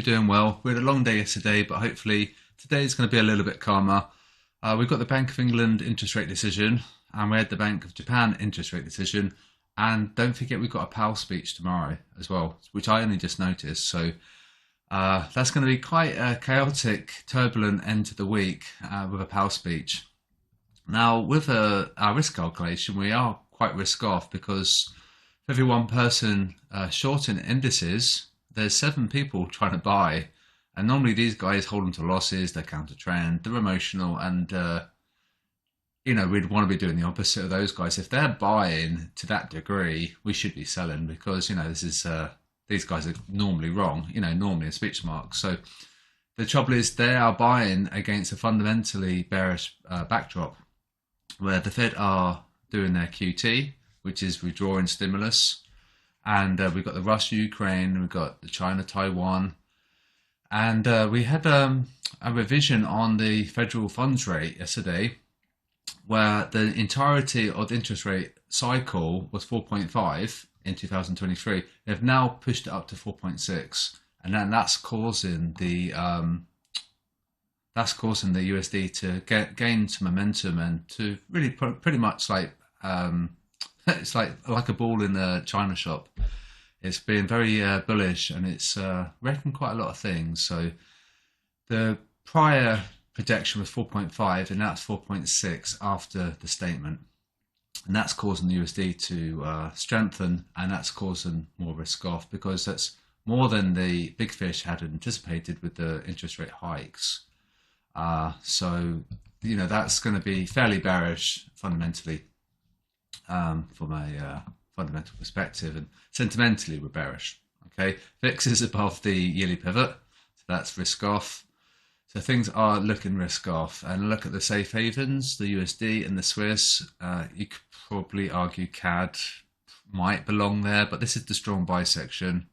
doing well. We had a long day yesterday, but hopefully today is going to be a little bit calmer. We've got the Bank of England interest rate decision, and we had the Bank of Japan interest rate decision. And don't forget, we've got a PAL speech tomorrow as well, which I only just noticed. So that's going to be quite a chaotic, turbulent end to the week with a PAL speech. Now, with our risk calculation, we are quite risk off because for every one person short in indices, there's 7 people trying to buy. And normally these guys hold them to losses, they're counter trend, they're emotional, and we'd want to be doing the opposite of those guys. If they're buying to that degree, we should be selling because this is these guys are normally wrong, normally a speech mark. So the trouble is they are buying against a fundamentally bearish backdrop where the Fed are doing their QT, which is withdrawing stimulus, and we've got the Russia-Ukraine, we've got the China-Taiwan, and we had a revision on the federal funds rate yesterday where the entirety of the interest rate cycle was 4.5 in 2023. They've now pushed it up to 4.6, and then that's causing the USD to gain some momentum and to really pretty much like it's like a ball in a china shop. It's been very bullish, and it's wrecking quite a lot of things. So the prior projection was 4.5, and that's 4.6 after the statement, and that's causing the USD to strengthen, and that's causing more risk off because that's more than the big fish had anticipated with the interest rate hikes. So that's going to be fairly bearish fundamentally from a fundamental perspective, and sentimentally we're bearish. Okay, VIX is above the yearly pivot, so that's risk off. So things are looking risk off. And look at the safe havens, the USD and the Swiss. You could probably argue CAD might belong there, but this is the strong buy section.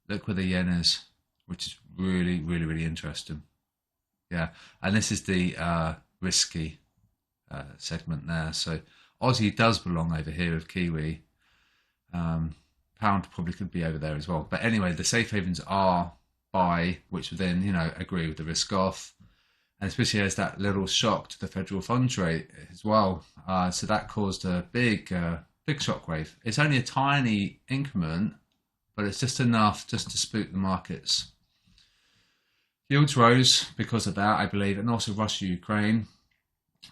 Look where the yen is, which is really, really, really interesting. Yeah, and this is the risky segment there. So Aussie does belong over here with Kiwi. Pound probably could be over there as well. But anyway, the safe havens are buy, which would then, agree with the risk off. And especially as that little shock to the federal funds rate as well. So that caused a big shockwave. It's only a tiny increment, but it's just enough just to spook the markets. Yields rose because of that, I believe, and also Russia-Ukraine.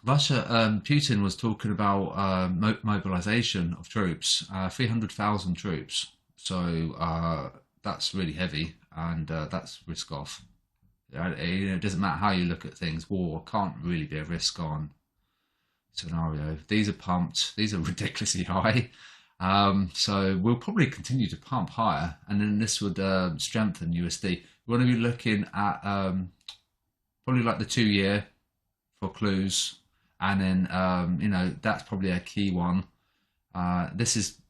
Putin was talking about mobilization of troops, 300,000 troops. So that's really heavy, and that's risk off. It doesn't matter how you look at things. War can't really be a risk on scenario. These are pumped. These are ridiculously high. So we'll probably continue to pump higher, and then this would strengthen USD. We want to be looking at probably like the 2-year for clues, and then that's probably a key one. This is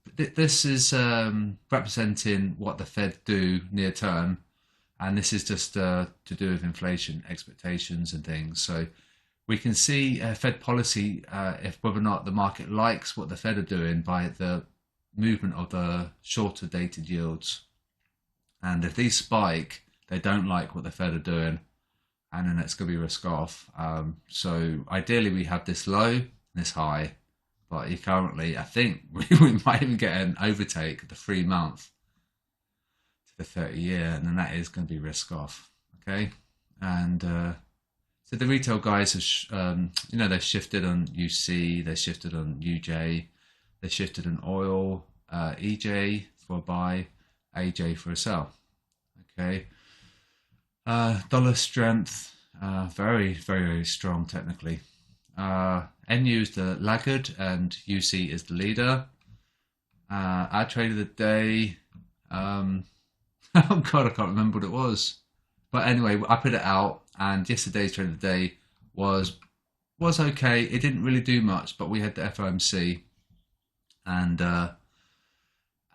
representing what the Fed do near term, and this is just to do with inflation expectations and things. So we can see Fed policy if whether or not the market likes what the Fed are doing by the movement of the shorter dated yields, and if these spike, they don't like what the Fed are doing, and then it's going to be risk off. So ideally we have this low and this high, but currently I think we might even get an overtake the 3-month to the 30-year, and then that is going to be risk off. Okay, and so the retail guys have they've shifted on UC, they shifted on UJ, they shifted on oil, EJ for a buy, AJ for a sell. Okay. Dollar strength, very, very, very strong technically. NU is the laggard and UC is the leader. Our trade of the day, oh God, I can't remember what it was. But anyway, I put it out, and yesterday's trade of the day was okay. It didn't really do much, but we had the FOMC,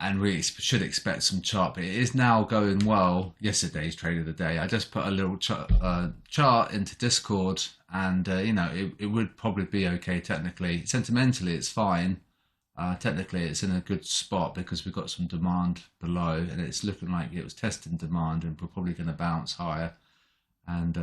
and we should expect some chart, but it is now going well. Yesterday's trade of the day, I just put a little chart into Discord, and it would probably be okay technically. Sentimentally, it's fine. Technically, it's in a good spot because we've got some demand below, and it's looking like it was testing demand, and we're probably going to bounce higher. And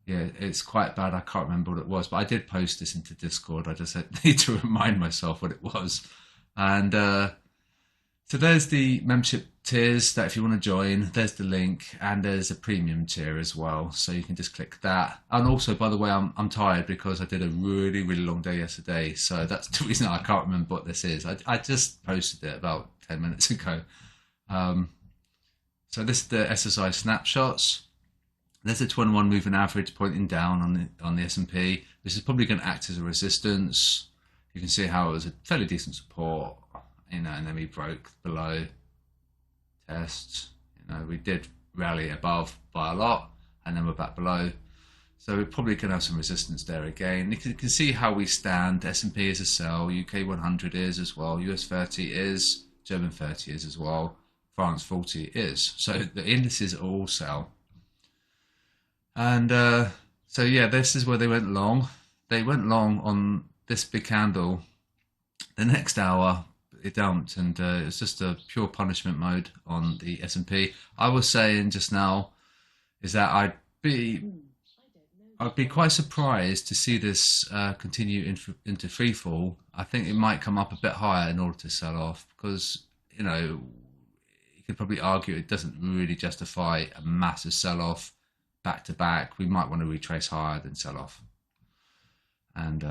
yeah, it's quite bad. I can't remember what it was, but I did post this into Discord. I just need to remind myself what it was. And so there's the membership tiers that if you want to join, there's the link, and there's a premium tier as well. So you can just click that. And also, by the way, I'm tired because I did a really, really long day yesterday. So that's the reason I can't remember what this is. I just posted it about 10 minutes ago. So this is the SSI snapshots. There's a 21 moving average pointing down on the S&P. This is probably going to act as a resistance. You can see how it was a fairly decent support, and then we broke below tests. We did rally above by a lot, and then we're back below. So we're probably going to have some resistance there again. You can see how we stand. S&P is a sell, UK 100 is as well, US 30 is, German 30 is as well, France 40 is. So the indices are all sell. And so yeah, this is where they went long. They went long on this big candle. The next hour it dumped, and it's just a pure punishment mode on the S&P. I was saying just now is that I'd be quite surprised to see this continue into free fall. I think it might come up a bit higher in order to sell off, because you could probably argue it doesn't really justify a massive sell off back to back. We might want to retrace higher than sell off, and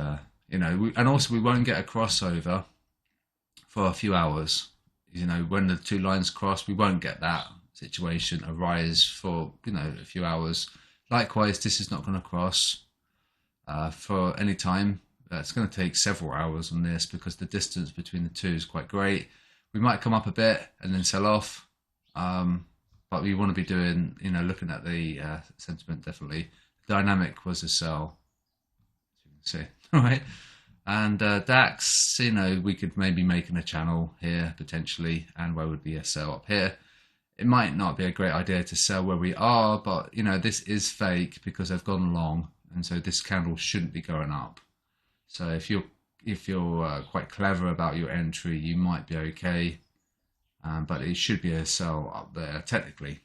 and also we won't get a crossover for a few hours. When the two lines cross, we won't get that situation arise for a few hours. Likewise, this is not going to cross for any time. It's going to take several hours on this because the distance between the two is quite great. We might come up a bit and then sell off, but we want to be doing, looking at the sentiment. Definitely, dynamic was a sell, as you can see. All right. And DAX, we could maybe make in a channel here potentially, and where would be a sell up here. It might not be a great idea to sell where we are, but this is fake because they've gone long, and so this candle shouldn't be going up. So if you're quite clever about your entry, you might be okay, but it should be a sell up there technically.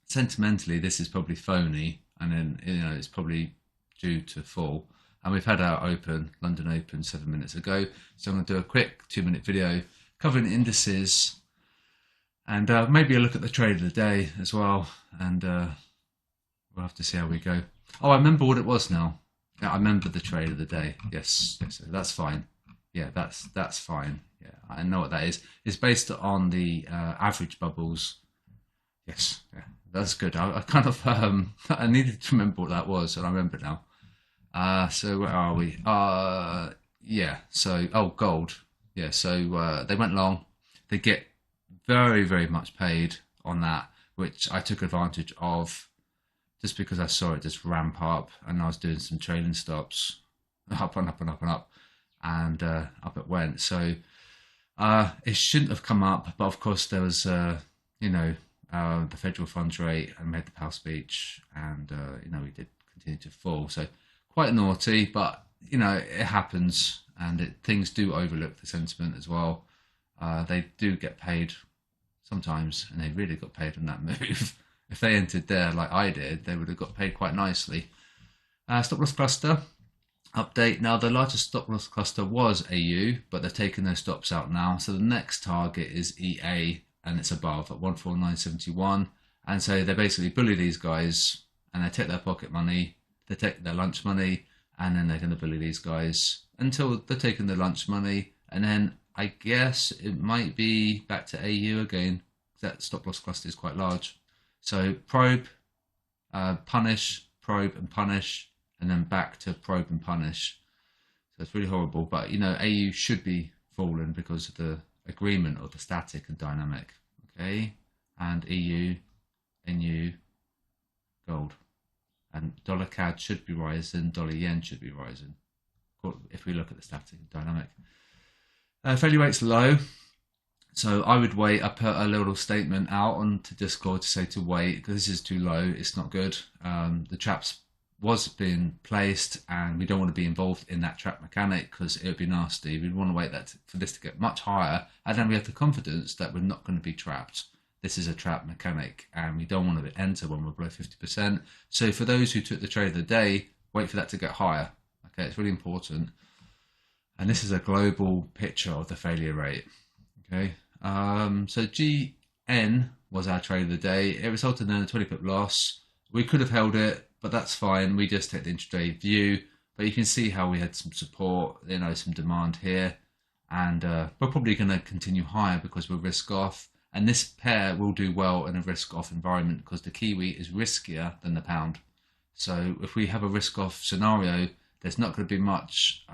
Sentimentally, this is probably phony, and then it's probably due to fall. And we've had our London Open 7 minutes ago. So I'm going to do a quick 2-minute video covering indices, and maybe a look at the trade of the day as well. And we'll have to see how we go. Oh, I remember what it was now. Yeah, I remember the trade of the day. Yes, that's fine. Yeah, that's fine. Yeah, I know what that is. It's based on the average bubbles. Yes, yeah, that's good. I kind of I needed to remember what that was, and I remember it now. So where are we? Yeah, so, gold. Yeah, so they went long. They get very, very much paid on that, which I took advantage of just because I saw it just ramp up, and I was doing some trailing stops, up and up and up and up, and up it went. So it shouldn't have come up, but of course there was, the federal funds rate, and we had the Powell speech, and, we did continue to fall. So quite naughty, but it happens, and things do overlook the sentiment as well. They do get paid sometimes, and they really got paid on that move. If they entered there like I did, they would have got paid quite nicely. Stop loss cluster update. Now the largest stop loss cluster was AU, but they're taking those stops out now. So the next target is EA, and it's above at 149.71. And so they basically bully these guys, and they take their pocket money. They take their lunch money, and then they're going to bully these guys until they're taking their lunch money. And then I guess it might be back to AU again. That stop loss cluster is quite large. So probe, punish, probe and punish, and then back to probe and punish. So it's really horrible. But, AU should be falling because of the agreement of the static and dynamic. Okay. And EU, NU, gold. And dollar CAD should be rising, dollar yen should be rising, if we look at the static and dynamic. Failure rate's low, so I would wait. I put a little statement out onto Discord to say to wait, because this is too low, it's not good. The trap's was being placed, and we don't want to be involved in that trap mechanic because it would be nasty. We'd want to wait for this to get much higher, and then we have the confidence that we're not going to be trapped. This is a trap mechanic, and we don't want to enter when we're below 50%. So for those who took the trade of the day, wait for that to get higher. Okay, it's really important. And this is a global picture of the failure rate. Okay, so GN was our trade of the day. It resulted in a 20 pip loss. We could have held it, but that's fine. We just take the intraday view. But you can see how we had some support, some demand here. And we're probably going to continue higher because we're risk off. And this pair will do well in a risk off environment because the Kiwi is riskier than the pound. So if we have a risk off scenario, there's not going to be much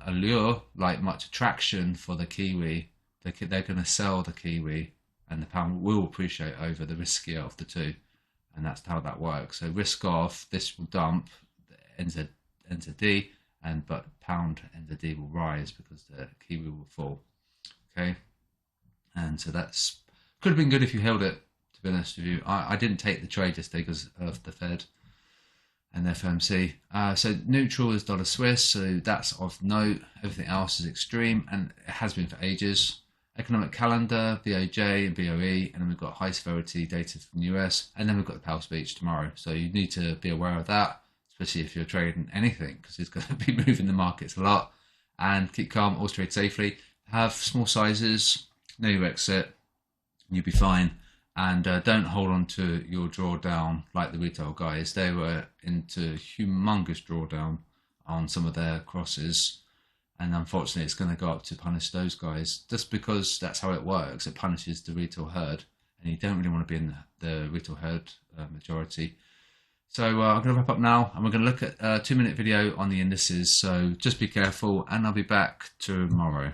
allure, like much attraction for the Kiwi. They're going to sell the Kiwi, and the pound will appreciate over the riskier of the two. And that's how that works. So risk off, this will dump, NZD, but pound NZD will rise because the Kiwi will fall. Okay, and so that's could have been good if you held it. To be honest with you, I didn't take the trade yesterday because of the Fed and the FOMC. So neutral is dollar Swiss, so that's of note. Everything else is extreme, and it has been for ages. Economic calendar, BOJ and BOE, and then we've got high severity data from the US, and then we've got the Powell speech tomorrow. So you need to be aware of that, especially if you're trading anything, because it's going to be moving the markets a lot. And keep calm, always trade safely. Have small sizes, know your exit, you'll be fine. And don't hold on to your drawdown like the retail guys. They were into humongous drawdown on some of their crosses. And unfortunately, it's going to go up to punish those guys just because that's how it works. It punishes the retail herd, and you don't really want to be in the retail herd majority. So I'm going to wrap up now, and we're going to look at a 2-minute video on the indices. So just be careful, and I'll be back tomorrow.